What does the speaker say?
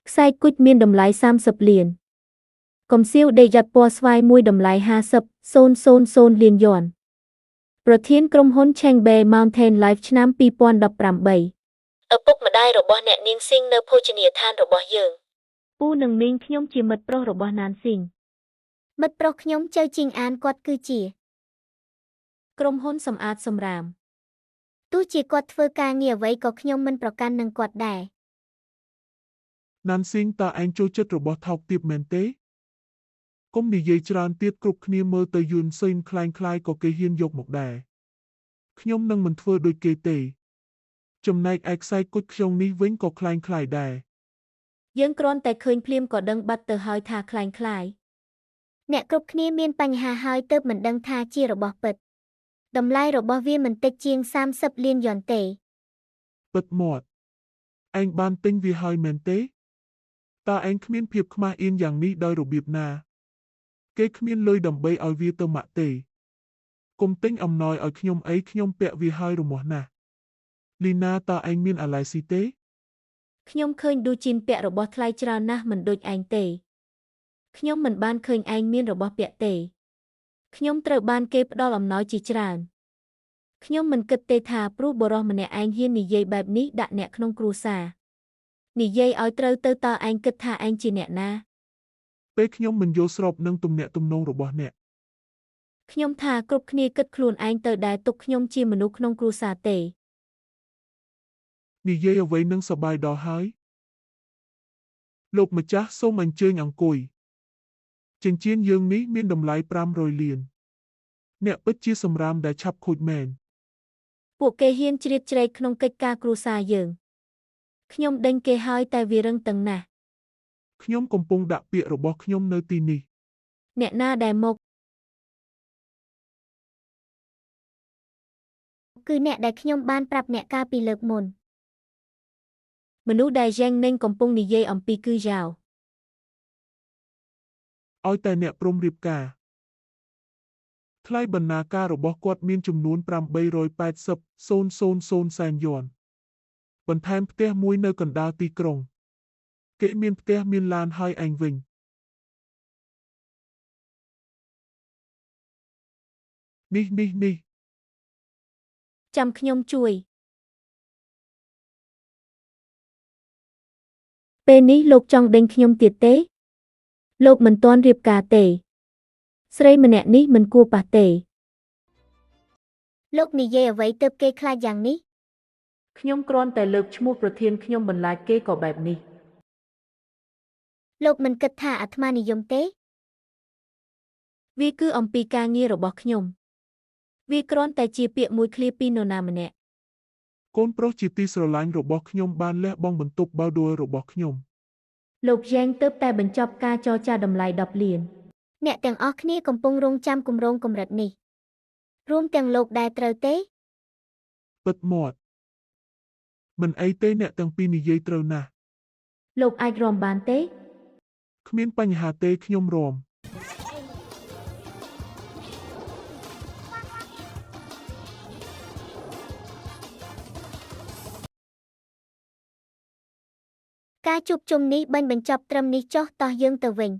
ខ្សែគុជមានតម្លៃ30លានកំសៀវដេកយ៉ាត់ពណ៌ស្វាយមួយតម្លៃ50,000 លានយួនប្រធានក្រុមហ៊ុន Changbe Mountain Life ឆ្នាំ2018ឪពុកម្ដាយរបស់អ្នកនាងស៊ីងនៅភោជនីយដ្ឋានរបស់យើងពូនិងមីងខ្ញុំជាមិត្តប្រុសរបស់ណានស៊ីងមិត្តប្រុសខ្ញុំចៅជីងអានគាត់គឺជាក្រុមហ៊ុនសម្អាតសម្រាមទោះជាគាត់ធ្វើការងារអ្វីក៏ខ្ញុំមិនប្រកាន់នឹងគាត់ដែរណានស៊ីងតើឯងចូលចិត្តរបស់ថោកទាបមែនទេកុំនិយាយច្រើនទៀតគ្រប់គ្នាមើលទៅយួនសេងคล้ายក៏គេហ៊ានយកមកដែរខ្ញុំនឹងមិនធ្វើដូចគេទេចំណែកឯខ្សែគុជខ្ញុំនេះវិញក៏คล้ายដែរយើងគ្រាន់តែឃើញភ្លាមក៏ដឹងបាត់ទៅហើយថាคล้ายអ្នកគ្រប់គ្នាមានបញ្ហាហើយទើបមិនដឹងថាជារបស់ពិតតម្លៃរបស់វាមិនតិចជាង30លានយន់ទេពិតមាត់ឯងបានទិញវាហើយមែនទេតើឯងគ្មានភាពខ្មាស់អៀនយ៉ាងនេះដោយរបៀបណាគេគ្មានលុយដើម្បីឲ្យវាទៅម៉ាក់ទេគុំទិញអំណោយឲ្យខ្ញុំអីខ្ញុំពាក់វាហើយរមាស់ណាស់លីណាតើឯងមានអាឡែស៊ីទេខ្ញុំឃើញឌូជីនពាក់របស់ថ្លៃច្រើនណាស់មិនដូចឯងទេខ្ញុំមិនបានឃើញឯងមានរបស់ពាក់ទេខ្ញុំត្រូវបានគេផ្ដល់អំណោយជាច្រើនខ្ញុំមិនគិតទេថាព្រោះបរិះម្នាក់ឯងហ៊ាននិយាយបែបនេះដាក់អ្នកក្នុងគ្រួសារនិយាយឲ្យត្រូវទៅតើឯងគិតថាឯងជាអ្នកណាពេលខ្ញុំមិនយល់ស្របនឹងទំនាក់ទំនងរបស់អ្នកខ្ញុំថាគ្រប់គ្នាគិតខ្លួនឯងទៅដែលទុកខ្ញុំជាមនុស្សក្នុងគ្រួសារទេនិយាយអ្វីនឹងសបាយដល់ហើយលោកម្ចាស់សូមអញ្ជើញអង្គុយចិញ្ចៀនយើងនេះមានតម្លៃ500លានអ្នកពិតជាសម្រាមដែលឆាប់ខូចមែនពួកគេហ៊ានជ្រៀតជ្រែកក្នុងកិច្ចការគ្រួសារយើងខ្ញុំដេញគេហើយតែវារឹងតឹងណាស់ខ្ញុំកំពុងដាក់ពាក្យរបស់ខ្ញុំនៅទីនេះអ្នកណាដែលមកគឺអ្នកដែលខ្ញុំបានប្រាប់អ្នកកាលពីលើកមុនមនុស្សដែលយ៉ាងninhកំពុងនិយាយអំពីគឺយ៉ាវឲ្យតែអ្នកព្រមរៀបការថ្លៃបណ្ណាការរបស់គាត់មានចំនួន880,000 សែនយួនបន្ថែមផ្ទះមួយនៅកណ្ដាលទីក្រុងគេមានផ្ទះមានឡានហើយឯងវិញនេះចាំខ្ញុំជួយពេលនេះលោកចង់ដេញខ្ញុំទៀតទេលោកមិនទាន់រៀបការទេស្រីម្នាក់នេះមិនគួរប៉ះទេលោកនិយាយអ្វីទើបគេខ្លាចយ៉ាងនេះខ្ញុំគ្រាន់តែលើកឈ្មោះប្រធានខ្ញុំបន្លាចគេក៏បែបនេះលោកមិនគិតថាអាត្មានិយមទេវាគឺអំពីការងាររបស់ខ្ញុំវាគ្រាន់តែជាពាក្យមួយឃ្លាពីនរណាម្នាក់កូនប្រុសជាទីស្រឡាញ់របស់ខ្ញុំបានលះបង់បន្ទប់បៅដួលរបស់ខ្ញុំលោកយ៉ែងទើបតែបញ្ចប់ការចរចាតម្លៃ10លានអ្នកទាំងអស់គ្នាកំពុងរង់ចាំគម្រោងកម្រិតនេះរួមទាំងលោកដែរត្រូវទេពិតមាត់មិនអីទេអ្នកទាំងពីរនិយាយត្រូវណាស់លោកអាចរំបានទេគ្មានបញ្ហាទេខ្ញុំរំការជួបជុំនេះបញ្ចប់ត្រឹមនេះចុះតោះយើងទៅវិញ